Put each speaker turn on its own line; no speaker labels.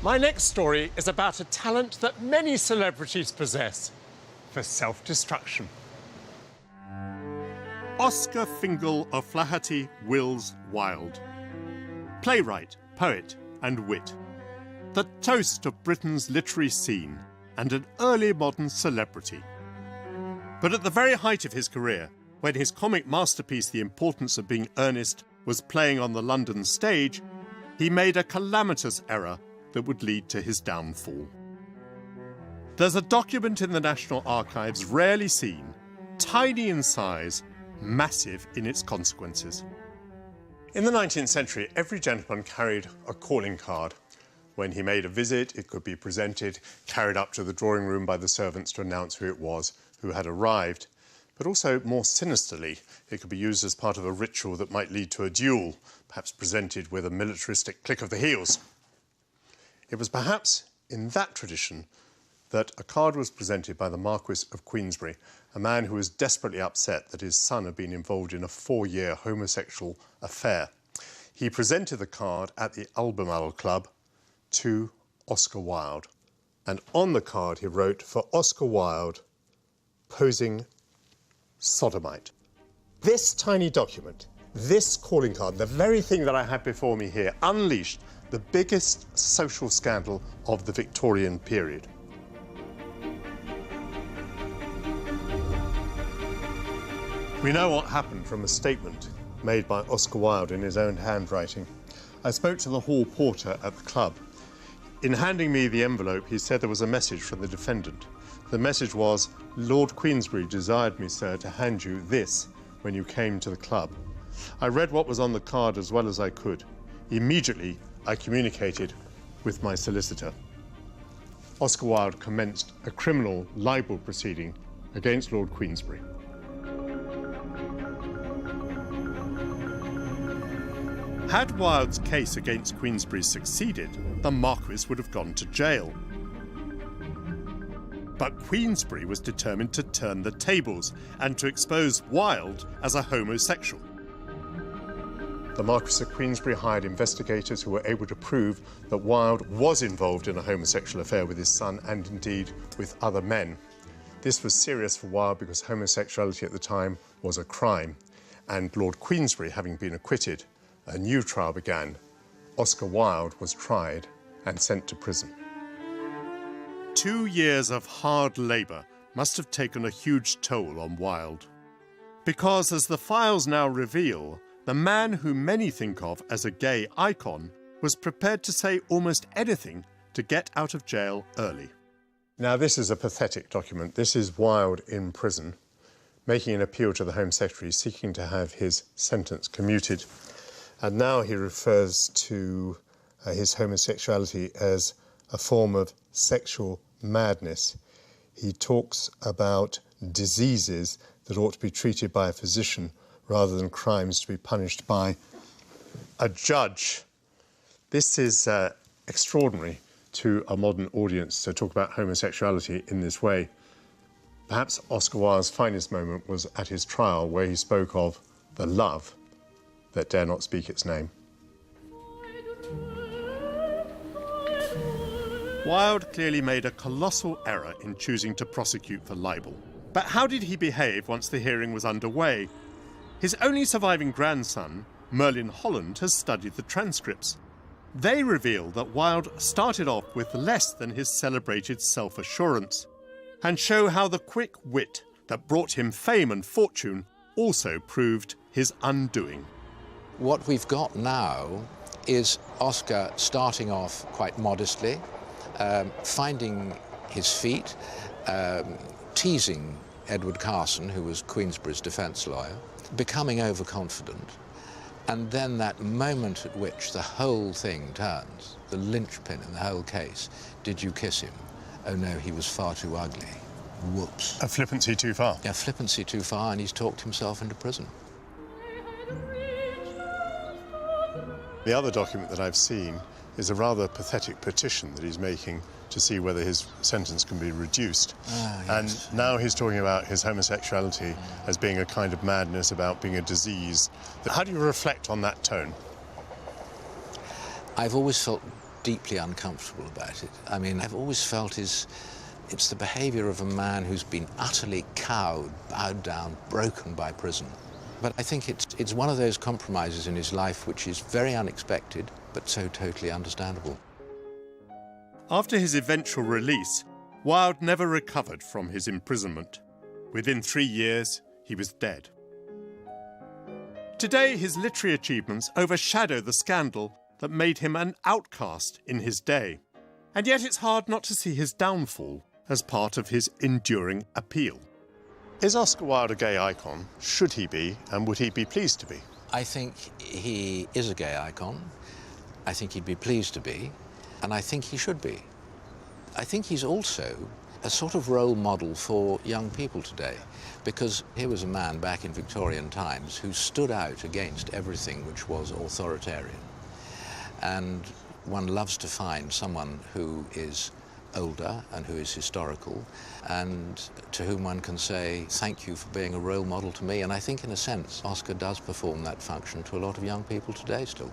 My next story is about a talent that many celebrities possess for self-destruction.
Oscar Fingal O'Flaherty Wills Wilde. Playwright, poet and wit. The toast of Britain's literary scene and an early modern celebrity. But at the very height of his career, when his comic masterpiece The Importance of Being Earnest was playing on the London stage, he made a calamitous error that would lead to his downfall. There's a document in the National Archives rarely seen, tiny in size, massive in its consequences. In the 19th century, every gentleman carried a calling card. When he made a visit, it could be presented, carried up to the drawing room by the servants to announce who it was who had arrived. But also, more sinisterly, it could be used as part of a ritual that might lead to a duel, perhaps presented with a militaristic click of the heels. It was perhaps in that tradition that a card was presented by the Marquis of Queensberry, a man who was desperately upset that his son had been involved in a 4-year homosexual affair. He presented the card at the Albemarle Club to Oscar Wilde. And on the card he wrote, "For Oscar Wilde, posing sodomite." This tiny document, this calling card, the very thing that I have before me here, unleashed the biggest social scandal of the Victorian period. We know what happened from a statement made by Oscar Wilde in his own handwriting. I spoke to the hall porter at the club. In handing me the envelope, he said there was a message from the defendant. The message was, "Lord Queensberry desired me, sir, to hand you this when you came to the club." I read what was on the card as well as I could. Immediately, I communicated with my solicitor. Oscar Wilde commenced a criminal libel proceeding against Lord Queensberry. Had Wilde's case against Queensberry succeeded, the Marquis would have gone to jail. But Queensberry was determined to turn the tables and to expose Wilde as a homosexual. The Marquis of Queensberry hired investigators who were able to prove that Wilde was involved in a homosexual affair with his son and indeed with other men. This was serious for Wilde because homosexuality at the time was a crime, and Lord Queensberry having been acquitted, a new trial began. Oscar Wilde was tried and sent to prison. 2 years of hard labour must have taken a huge toll on Wilde. Because, as the files now reveal, the man who many think of as a gay icon was prepared to say almost anything to get out of jail early. Now, this is a pathetic document. This is Wilde in prison, making an appeal to the Home Secretary, seeking to have his sentence commuted. And now he refers to his homosexuality as a form of sexual madness. He talks about diseases that ought to be treated by a physician rather than crimes to be punished by a judge. This is extraordinary to a modern audience to talk about homosexuality in this way. Perhaps Oscar Wilde's finest moment was at his trial, where he spoke of the love that dare not speak its name. Wilde clearly made a colossal error in choosing to prosecute for libel. But how did he behave once the hearing was underway? His only surviving grandson, Merlin Holland, has studied the transcripts. They reveal that Wilde started off with less than his celebrated self-assurance, and show how the quick wit that brought him fame and fortune also proved his undoing.
What we've got now is Oscar starting off quite modestly, finding his feet, teasing Edward Carson, who was Queensberry's defence lawyer, becoming overconfident, and then that moment at which the whole thing turns, the linchpin in the whole case. Did you kiss him? Oh no, he was far too ugly. Whoops.
A flippancy too far.
Yeah, flippancy too far, and he's talked himself into prison.
The other document that I've seen is a rather pathetic petition that he's making to see whether his sentence can be reduced.
Yes.
And now he's talking about his homosexuality as being a kind of madness, about being a disease. How do you reflect on that tone?
I've always felt deeply uncomfortable about it. I mean, I've always felt it's the behaviour of a man who's been utterly cowed, bowed down, broken by prison. But I think it's one of those compromises in his life which is very unexpected, but so totally understandable.
After his eventual release, Wilde never recovered from his imprisonment. Within 3 years, he was dead. Today, his literary achievements overshadow the scandal that made him an outcast in his day. And yet it's hard not to see his downfall as part of his enduring appeal. Is Oscar Wilde a gay icon? Should he be, and would he be pleased to be?
I think he is a gay icon. I think he'd be pleased to be, and I think he should be. I think he's also a sort of role model for young people today, because here was a man back in Victorian times who stood out against everything which was authoritarian. And one loves to find someone who is older and who is historical and to whom one can say, thank you for being a role model to me. And I think in a sense, Oscar does perform that function to a lot of young people today still.